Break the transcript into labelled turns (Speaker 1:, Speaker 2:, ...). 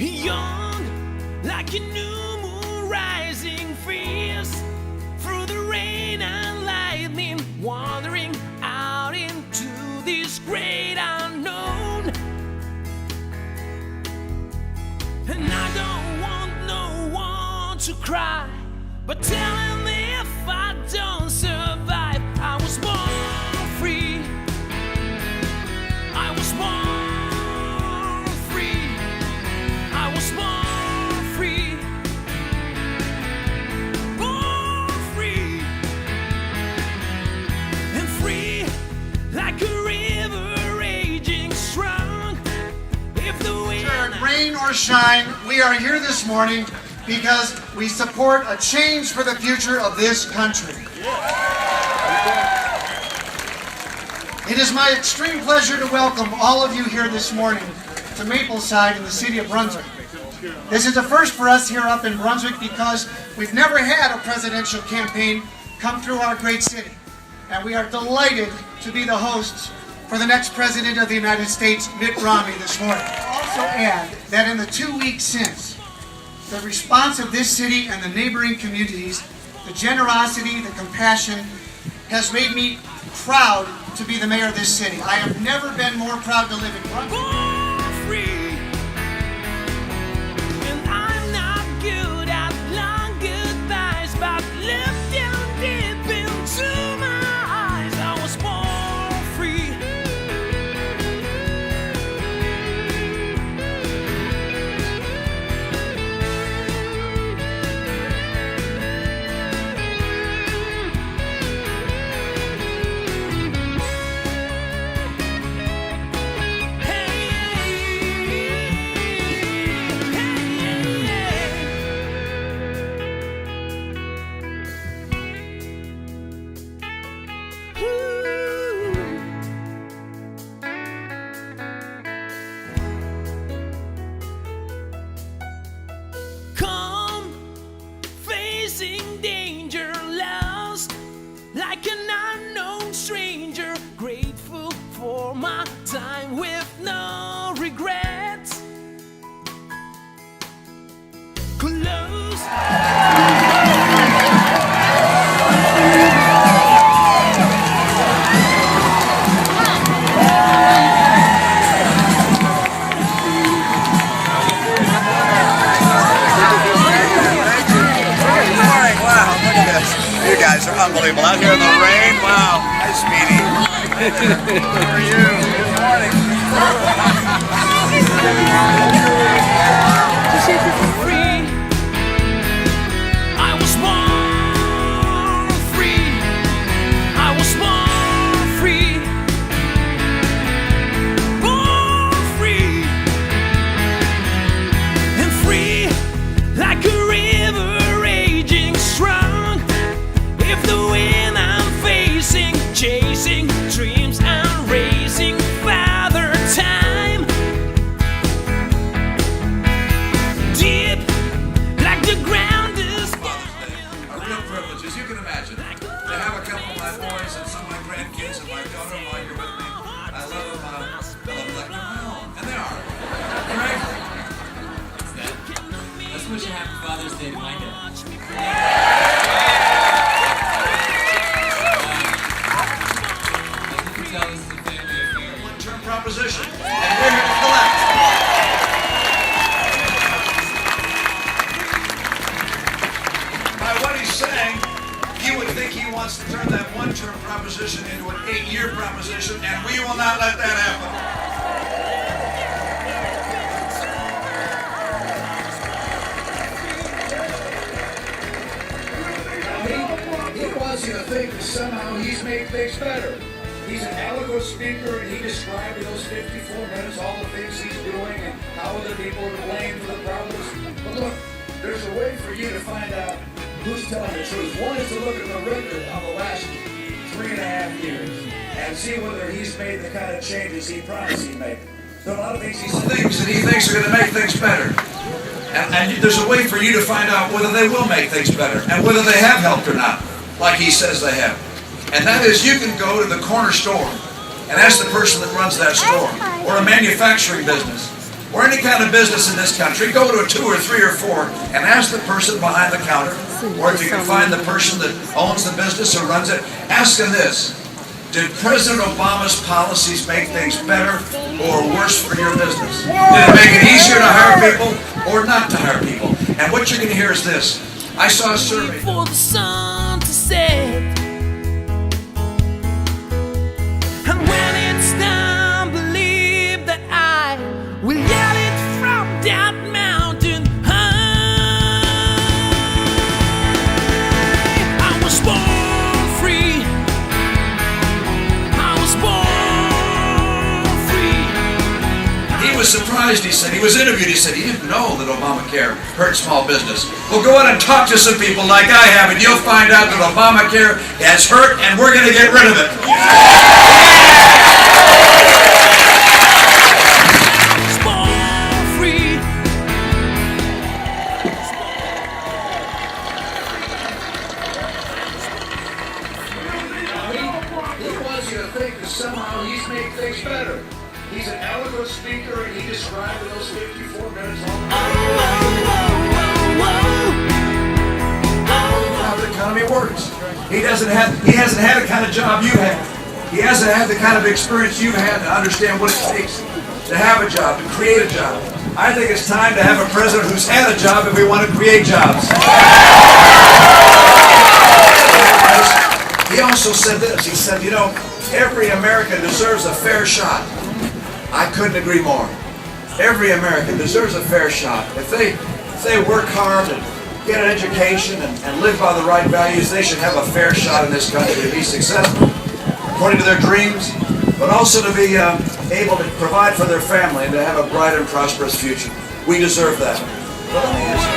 Speaker 1: young like a new moon rising fierce through the rain and lightning, wandering out into this great unknown. And I don't want no one to cry, but tell him if I don't survive, I was born free. I was born free. I was born free. Born free. And free like a river raging strong. If the wind...
Speaker 2: Rain or shine, we are here this morning because we support a change for the future of this country. It is my extreme pleasure to welcome all of you here this morning to Mapleside in the city of Brunswick. This is a first for us here up in Brunswick because we've never had a presidential campaign come through our great city. And we are delighted to be the hosts for the next President of the United States, Mitt Romney, this morning. I'll also add that in the 2 weeks since, the response of this city and the neighboring communities, the generosity, the compassion, has made me proud to be the mayor of this city. I have never been more proud to live in Brunswick.
Speaker 1: And I'm not good at long goodbyes, but look down deep into my eyes. I was born free. Come facing danger, lost like an unknown stranger, grateful for my time with no regrets. Close.
Speaker 3: You guys are unbelievable. Out here in the rain. Wow. Hi, Speedy. How are you? Good morning.
Speaker 1: Free. I was born free. I was born free. Born free. And free like a river raging strong. If the wind I'm facing, chasing dreams and racing Father Time. Deep like the ground is.
Speaker 4: A real privilege, as you can imagine, to have a couple of my boys and some of my grandkids and my daughter while you're with me. I love them. I love them like they're my own, and they are. Right?
Speaker 5: Let's wish a happy Father's Day to my dad.
Speaker 4: One-term proposition, and we're here to collect. By what he's saying, you would think he wants to turn that one-term proposition into an 8-year proposition, and we will not let that happen.
Speaker 6: He wants you to think that somehow he's made things better. He's an eloquent speaker, and he described in those 54 minutes all the things he's doing and how other people are to blame for the problems. But look, there's a way for you to find out who's telling the truth. One is to look at the record of the last 3.5 years and see whether he's made the kind of changes he promised he'd make. There are a lot of things
Speaker 4: that he thinks are going to make things better. And there's a way for you to find out whether they will make things better and whether they have helped or not, like he says they have. And that is, you can go to the corner store and ask the person that runs that store, or a manufacturing business, or any kind of business in this country, go to a 2 or 3 or 4 and ask the person behind the counter, or if you can find the person that owns the business or runs it, ask them this: did President Obama's policies make things better or worse for your business? Did it make it easier to hire people or not to hire people? And what you're going to hear is this. I saw a survey.
Speaker 1: For the sun to set, and when it's done, believe that I will yell it from that mountain high. I was born free. I was born free.
Speaker 4: He was surprised, he said. He was interviewed, he said, he didn't know that Obamacare hurt small business. Well, go out and talk to some people like I have, and you'll find out that Obamacare has hurt, and we're going to get rid of it.
Speaker 1: Born free.
Speaker 6: He wants you to think that somehow he's made things better. He's an eloquent speaker, and he described in those 54 minutes all the
Speaker 4: How the economy works. He hasn't had the kind of job you have. He hasn't had the kind of experience you've had to understand what it takes to have a job, to create a job. I think it's time to have a president who's had a job if we want to create jobs. He also said this. He said, you know, every American deserves a fair shot. I couldn't agree more. Every American deserves a fair shot. If they work hard and get an education and live by the right values, they should have a fair shot in this country to be successful according to their dreams, but also to be able to provide for their family and to have a bright and prosperous future. We deserve that. But let me ask you,